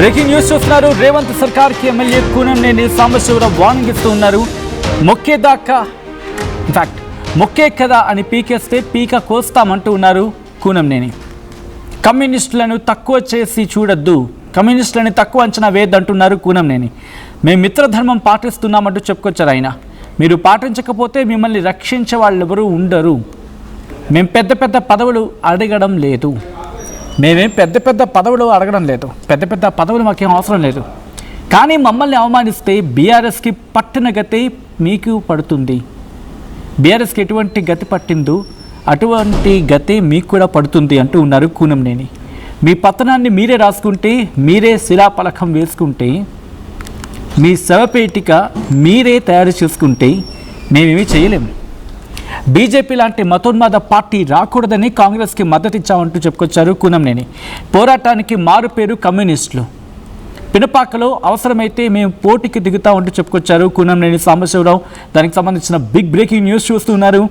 Breaking news చూస్తున్నారు. Revanth సర్కార్కి MLA Kunamneni Sambasivarao warning ఇస్తూ ఉన్నారు. మొక్కే కదా అని పీకేస్తే పీక కోస్తామంటూ ఉన్నారు కూనంనేని. కమ్యూనిస్టులను తక్కువ చేసి చూడొద్దు, కమ్యూనిస్టులను తక్కువ అంచనా వేయద్దంటున్నారు కూనంనేని. మేము మిత్రధర్మం పాటిస్తున్నామంటూ చెప్పుకొచ్చారు ఆయన. మీరు పాటించకపోతే మిమ్మల్ని రక్షించే వాళ్ళెవరూ ఉండరు. మేము పెద్ద పెద్ద పదవులు అడగడం లేదు, పెద్ద పెద్ద పదవులు మాకేం అవసరం లేదు. కానీ మమ్మల్ని అవమానిస్తే బీఆర్ఎస్కి పట్టిన గతి మీకు పడుతుంది. బీఆర్ఎస్కి ఎటువంటి గతి పట్టిందో అటువంటి గతి మీకు కూడా పడుతుంది అంటూ ఉన్నారు కూనంనేని. మీ పతనాన్ని మీరే రాసుకుంటే, మీరే శిలాపలకం వేసుకుంటే, మీ శవపేటిక మీరే తయారు చేసుకుంటే మేమేమీ చేయలేము. బీజేపీ లాంటి మతోన్మాద పార్టీ రాకూడదని కాంగ్రెస్కి మద్దతు ఇచ్చామంటూ చెప్పుకొచ్చారు కూనంనేని. పోరాటానికి మారు పేరు కమ్యూనిస్టులు. పినపాకలో అవసరమైతే మేము పోటీకి దిగుతామంటూ చెప్పుకొచ్చారు కూనంనేని సాంబశివరావు. దానికి సంబంధించిన బిగ్ బ్రేకింగ్ న్యూస్ చూస్తున్నారు.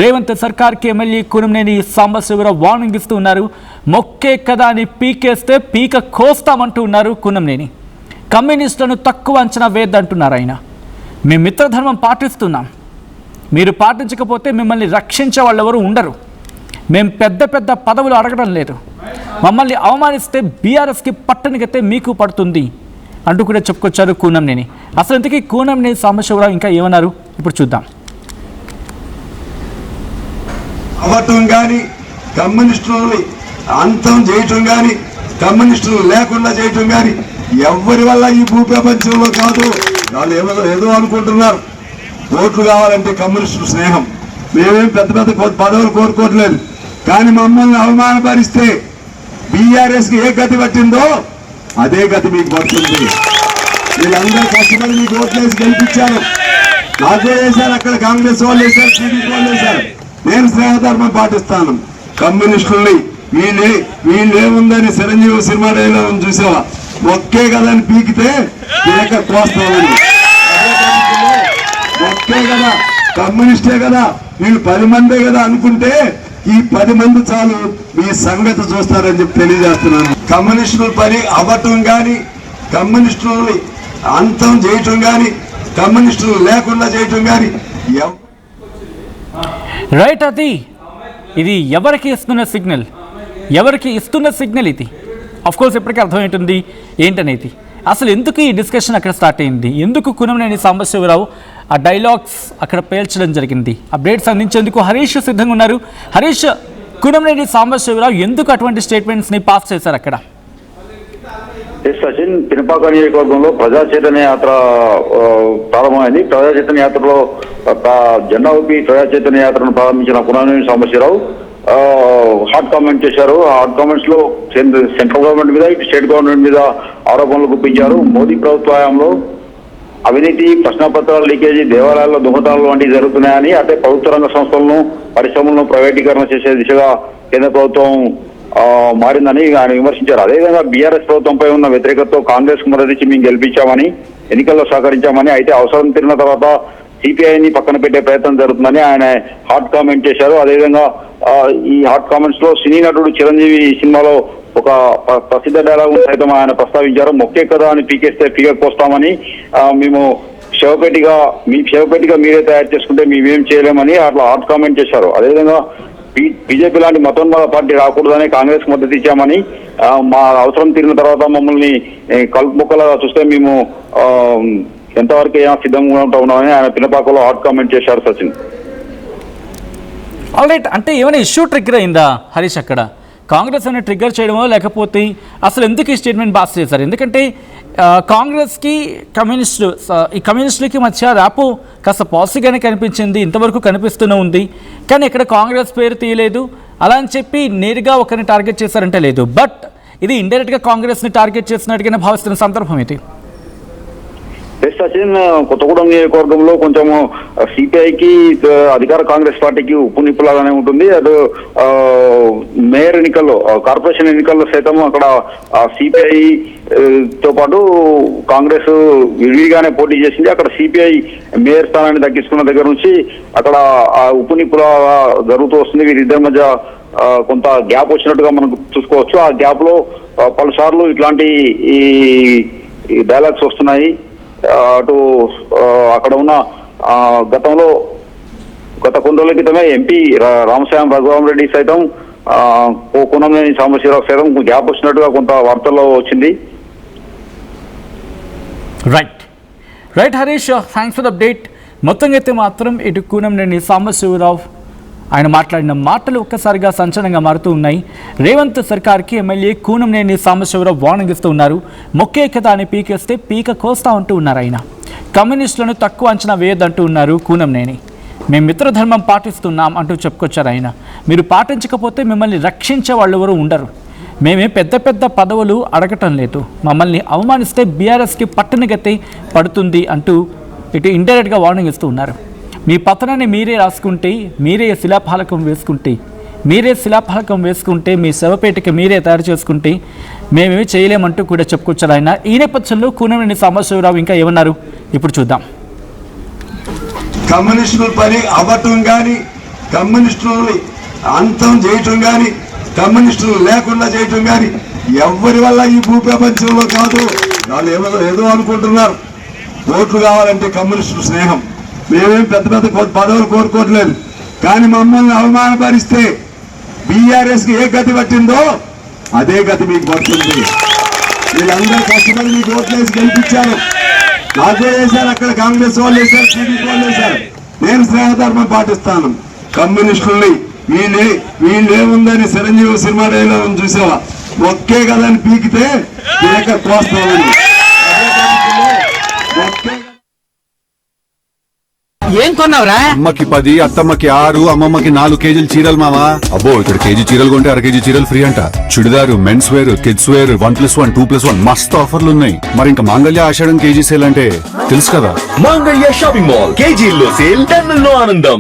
రేవంత్ సర్కార్కి ఎమ్మెల్యే కూనంనేని సాంబశివరావు వార్నింగ్ ఇస్తూ ఉన్నారు. మొక్కే కదా అని పీకేస్తే పీక కోస్తామంటూ ఉన్నారు కూనంనేని. కమ్యూనిస్టులను తక్కువ అంచనా వేద్దంటున్నారు ఆయన. మేము మిత్రధర్మం పాటిస్తున్నాం, మీరు పాటించకపోతే మిమ్మల్ని రక్షించే వాళ్ళు ఎవరు ఉండరు. మేము పెద్ద పెద్ద పదవులు అడగడం లేదు, మమ్మల్ని అవమానిస్తే బీఆర్ఎస్కి పట్టనిగతే మీకు పడుతుంది అంటూ కూడా చెప్పుకొచ్చారు కూనంనేని. అసలు ఇంతకీ కూనంనేని సాంబశివరావు ఇంకా ఏమన్నారు ఇప్పుడు చూద్దాం. అవటం కానీ, కమ్యూనిస్టులని అంతం చేయటం కానీ, కమ్యూనిస్టులు లేకుండా చేయటం కానీ ఎవరి వల్ల ఈ భూ ప్రపంచంలో కాదు. వాళ్ళు ఏదో అనుకుంటున్నారు. ఓట్లు కావాలంటే కమ్యూనిస్టుల స్నేహం. మేమేం పెద్ద పెద్ద పదవులు కోరుకోవట్లేదు. కానీ మమ్మల్ని అవమానపరిస్తే బీఆర్ఎస్కి ఏ గతి పట్టిందో అదే గతి మీకు పడుతుంది. వీళ్ళందరూ కష్టపడి మీకు ఓట్లు వేసి గెలిపించారు. నాకు వేశారు, అక్కడ కాంగ్రెస్ వాళ్ళు వేశారు, టీడీపీ వాళ్ళు వేశారు. నేను స్నేహధర్మం పాటిస్తాను. కమ్యూనిస్టుల్ని వీళ్ళేముందని చిరంజీవి సినిమా డైలో చూసావా, ఒక్కే కదా అని పీకితే పీక కోస్తామని. ఒక్కే కదా, కమ్యూనిస్టే కదా, వీళ్ళు 10 మందే కదా అనుకుంటే ఈ 10 మంది చాలు మీ సంగతి చూస్తారని చెప్పి తెలియజేస్తున్నాను. కమ్యూనిస్టుల పని అవ్వటం కానీ, కమ్యూనిస్టులని అంతం చేయటం కానీ, కమ్యూనిస్టులు లేకుండా చేయటం కానీ రైట్. ఇది ఎవరికి ఇస్తున్న సిగ్నల్ ఇది? అఫ్కోర్స్ ఇప్పటికీ అర్థమవుతుంది ఏంటనేది. అసలు ఎందుకు ఈ డిస్కషన్ అక్కడ స్టార్ట్ అయింది, ఎందుకు కూనంనేని సాంబశివరావు ఆ డైలాగ్స్ అక్కడ పేల్చడం జరిగింది? అప్డేట్స్ అందించేందుకు హరీష్ సిద్ధంగా ఉన్నారు. హరీష్, కూనంనేని సాంబశివరావు ఎందుకు అటువంటి స్టేట్మెంట్స్ని పాస్ చేశారు అక్కడ? సచిన్, పినపాక నియోజకవర్గంలో ప్రజా చైతన్య యాత్ర ప్రారంభమైంది. ప్రజా చైతన్య యాత్రలో జెండా ఊపి ప్రజా చైతన్య యాత్రను ప్రారంభించిన కూనంనేని సాంబశివరావు హాట్ కామెంట్ చేశారు. హాట్ కామెంట్స్ లో సెంట్రల్ గవర్నమెంట్ మీద, ఇటు స్టేట్ గవర్నమెంట్ మీద ఆరోపణలు గుప్పించారు. మోదీ ప్రభుత్వ హయాంలో అవినీతి, ప్రశ్నపత్రాల లీకేజీ, దేవాలయాల్లో దొంగతనాలు వంటివి జరుగుతున్నాయని, అంటే ప్రభుత్వ రంగ సంస్థలను, పరిశ్రమలను ప్రైవేటీకరణ చేసే దిశగా కేంద్ర ప్రభుత్వం మారిందని ఆయన విమర్శించారు. అదేవిధంగా బీఆర్ఎస్ ప్రభుత్వంపై ఉన్న వ్యతిరేకతతో కాంగ్రెస్ కు మద్దతిచ్చి మేము గెలిపించామని, ఎన్నికల్లో సహకరించామని, అయితే అవసరం తీరిన తర్వాత సిపిఐని పక్కన పెట్టే ప్రయత్నం జరుగుతుందని ఆయన హాట్ కామెంట్ చేశారు. అదేవిధంగా ఈ హాట్ కామెంట్స్ లో సినీ నటుడు చిరంజీవి సినిమాలో ఒక ప్రసిద్ధ డైలాగ్ సైతం ఆయన ప్రస్తావించారు. మొక్కే కదా అని పీకేస్తే పీక కోస్తామని, మేము మీ శవపేటిగా మీరే తయారు చేసుకుంటే మేమేం చేయలేమని అట్లా హాట్ కామెంట్ చేశారు. అదేవిధంగా బీజేపీ లాంటి మతోన్మాద పార్టీ రాకూడదని కాంగ్రెస్ మద్దతు ఇచ్చామని, మా అవసరం తీరిన తర్వాత మమ్మల్ని కలుపు మొక్కలుగా చూస్తే మేము ఎంతవరకు సిద్ధంగా ఉన్నామని ఆయన పినపాకలో హాట్ కామెంట్ చేశారు. సచిన్, ఆల్రైట్. అంటే ఏమైనా ఇష్యూ ట్రిగ్గర్ అయిందా హరీష్ అక్కడ? కాంగ్రెస్ అని ట్రిగ్గర్ చేయడమో, లేకపోతే అసలు ఎందుకు ఈ స్టేట్మెంట్ పాస్ చేశారు? ఎందుకంటే కాంగ్రెస్కి ఈ కమ్యూనిస్టులకి మధ్య ర్యాపో కాస్త పాజిటివ్గానే కనిపించింది, ఇంతవరకు కనిపిస్తూనే ఉంది. కానీ ఇక్కడ కాంగ్రెస్ పేరు తీయలేదు. అలా అని చెప్పి నేరుగా ఒకరిని టార్గెట్ చేశారంటే లేదు, బట్ ఇది ఇండైరెక్ట్గా కాంగ్రెస్ని టార్గెట్ చేసినట్టుగానే భావిస్తున్న సందర్భం ఇది. సచిన్, కొత్తగూడెం నియోజకవర్గంలో కొంచెం సిపిఐకి, అధికార కాంగ్రెస్ పార్టీకి ఉప్పు నిప్పులాగానే ఉంటుంది. అటు మేయర్ ఎన్నికల్లో, కార్పొరేషన్ ఎన్నికల్లో సైతం అక్కడ సిపిఐ తో పాటు కాంగ్రెస్ విడిగానే పోటీ చేసింది. అక్కడ సిపిఐ మేయర్ స్థానాన్ని దక్కించుకున్న దగ్గర నుంచి అక్కడ ఉప్పు నిప్పులా జరుగుతూ వస్తుంది. వీరిద్దరి మధ్య కొంత గ్యాప్ వచ్చినట్టుగా మనం చూసుకోవచ్చు. ఆ గ్యాప్ లో పలుసార్లు ఇట్లాంటి ఈ డైలాగ్స్ వస్తున్నాయి. అటు అక్కడ ఉన్న గతంలో గత కొన్ని రోజుల క్రితమే ఎంపీ రామసాయం రఘురామరెడ్డి సైతం కూనంనేని సాంబశివరావు సైతం గ్యాప్ వచ్చినట్టుగా కొంత వార్తల్లో వచ్చింది. Right Harish, thanks for the update. మొత్తంగా అయితే మాత్రం ఇటు కూనంనేని సాంబశివరావు ఆయన మాట్లాడిన మాటలు ఒక్కసారిగా సంచలనంగా మారుతూ ఉన్నాయి. రేవంత్ సర్కార్కి ఎమ్మెల్యే కూనంనేని సాంబశివరావు వార్నింగ్ ఇస్తూ ఉన్నారు. మొక్కే కదా అని పీకేస్తే పీక కోస్తా అంటూ ఉన్నారు. ఆయన కమ్యూనిస్టులను తక్కువ అంచనా వేయద్దంటూ ఉన్నారు కూనంనేని. మేము మిత్రధర్మం పాటిస్తున్నాం అంటూ చెప్పుకొచ్చారు ఆయన. మీరు పాటించకపోతే మిమ్మల్ని రక్షించే వాళ్ళు ఎవరు ఉండరు. మేమే పెద్ద పెద్ద పదవులు అడగటం లేదు. మమ్మల్ని అవమానిస్తే బీఆర్ఎస్కి పట్టణగతి పడుతుంది అంటూ ఇటు ఇండైరెక్ట్గా వార్నింగ్ ఇస్తూ ఉన్నారు. మీ పతనాన్ని మీరే రాసుకుంటే, మీరే శిలాఫలకం వేసుకుంటే, మీ శవపేటిక మీరే తయారు చేసుకుంటే మేమేమి చేయలేమంటూ కూడా చెప్పుకొచ్చారు ఆయన. ఈ నేపథ్యంలో కూనంనేని సాంబశివరావు ఇంకా ఏమన్నారు ఇప్పుడు చూద్దాం. కమ్యూనిస్టుల పని అవ్వటం కానీ, కమ్యూనిస్టులని అంతం చేయటం కానీ, కమ్యూనిస్టులు లేకుండా చేయటం కానీ ఎవరి వల్ల ఈ భూప్రపంచంలో కాదు. వాళ్ళు ఏదో అనుకుంటున్నారు. ఓట్లు కావాలంటే కమ్యూనిస్టుల స్నేహం. మేమేం పెద్ద పెద్ద పదవులు కోరుకోవట్లేదు. కానీ మమ్మల్ని అవమానపరిస్తే బీఆర్ఎస్కి ఏ గతి పట్టిందో అదే గతి మీకు పడుతుంది. వీళ్ళందరూ కష్టపడి మీకు ఓట్లేసి గెలిపించారు. నాకే వేశారు, అక్కడ కాంగ్రెస్ వాళ్ళు వేశారు, టీడీపీ వాళ్ళు వేశారు. నేను స్నేహధర్మం పాటిస్తాను. కమ్యూనిస్టుల్ని వీళ్ళేముందని చిరంజీవి సినిమా డైలో చూసావా, ఒక్కే కదని పీకితే పీక కోస్తామని. ఏం కొన్నావురా? అమ్మకి 10, అత్తమ్మకి 6, అమ్మమ్మకి 4 కేజీలు చీరలు మావా. అబ్బో, ఇక్కడ కేజీ చీరలు కొంటే అర కేజీ చీరలు ఫ్రీ అంట. చుడిదారు, మెన్స్ వేర్, కిడ్స్ వేర్ 1+1, 2+1 మస్తు ఆఫర్లు ఉన్నాయి. మరి ఇంకా మాంగళ్య ఆషాఢం కేజీ సేల్ అంటే తెలుసు కదా. మాంగళ్య షాపింగ్ మాల్ కేజీల్లో సేల్, టన్నుల్లో ఆనందం.